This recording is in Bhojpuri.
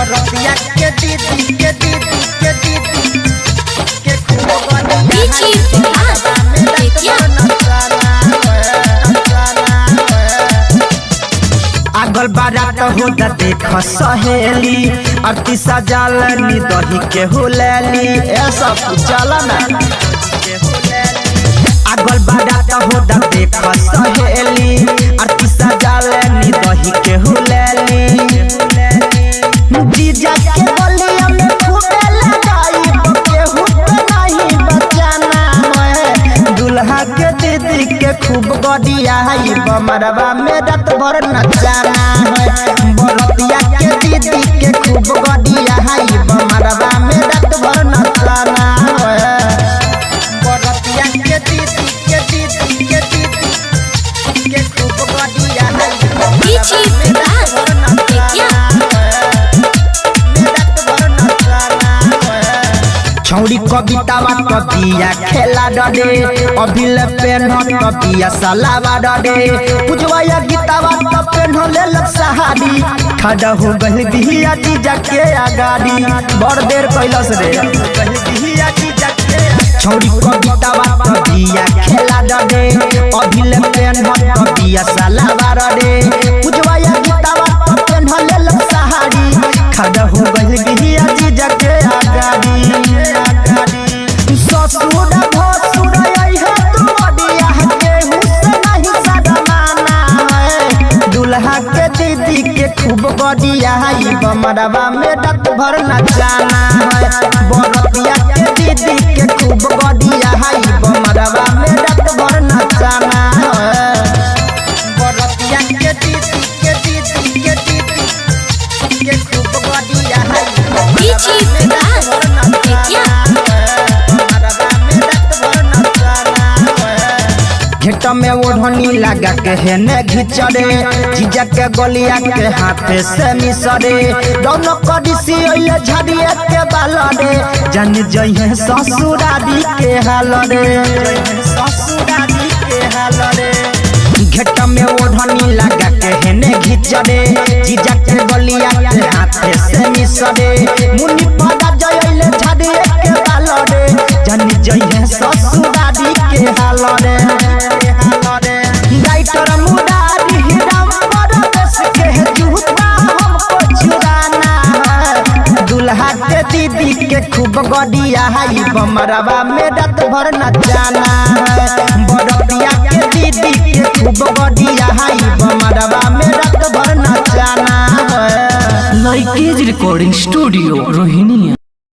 बरतिया के दीदी के दीदी के दीदी के खूब आगल बारात होता देख सहेली आरती सजाल नी दही के हुलेली ऐसा चला ना आगल बारात होता देख सहेली आरती सजाल नी दही के हुलेली जीजा के बलिया में खूबे लगाई केहू पे नहीं बचाना है दुल्हा के दीदी के खूब गडिया है बमरवा में रात भर नचाना है बरतिया के दीदी के खूब गडिया है बमरवा में रात भर नचाना है बरतिया के दीदी के दीदी के दीदी के खूब गडिया है छौड़ी कवितावा कबिया खेला डडे अभिल पेन कबिया सलावा डडे पुजवाया गीतावा त पेन ले सहारी खड़ा हो गइल बिहिया जीजा के आगाड़ी बड़ देर कैलस रे बिहिया जीजा के छौड़ी कवितावा कबिया खेला डडे अभिल पेन कबिया सलावा डडे पुजवाया गीतावा त पेन ले सहारी खड़ा हो गइल बिहिया जीजा के आगाड़ी ससुर भसुर आई है तू बडिया के हुस्न नहीं सदमाना है दुल्हा के दीदी के खूब बडिया है बमरवा में रात भर नचाना है बरतिया के दीदी के खूब बडिया है बमरवा में रात भर नचाना है बरतिया के दीदी के दीदी के दीदी के खूब बडिया है घेट में ओढ़नी लगा के हेने घिचरे जीजा के गलिया के हाथे से मिसरे दोनों कडिसी ओइले झड़िए के बाल रे जान जइहे ससुरारी के हाल रे ससुरारी के हाल रे घेट में ओढ़नी लगा के हेने घिचरे जीजा के गलिया के हाथे से मिसरे मुनि पड़ा जइले झड़िए के बाल रे जान जइहे ससुरारी के हाल रे राइटर मुरारी राम परदेश के जूता हमको चुराना है दुल्हा के दीदी के खूब गडिया है बमरवा में रात भर नचाना है बरतिया के दीदी के खूब गडिया है बमरवा में रात भर नचाना है लाइकेज रिकॉर्डिंग स्टूडियो रोहिणी।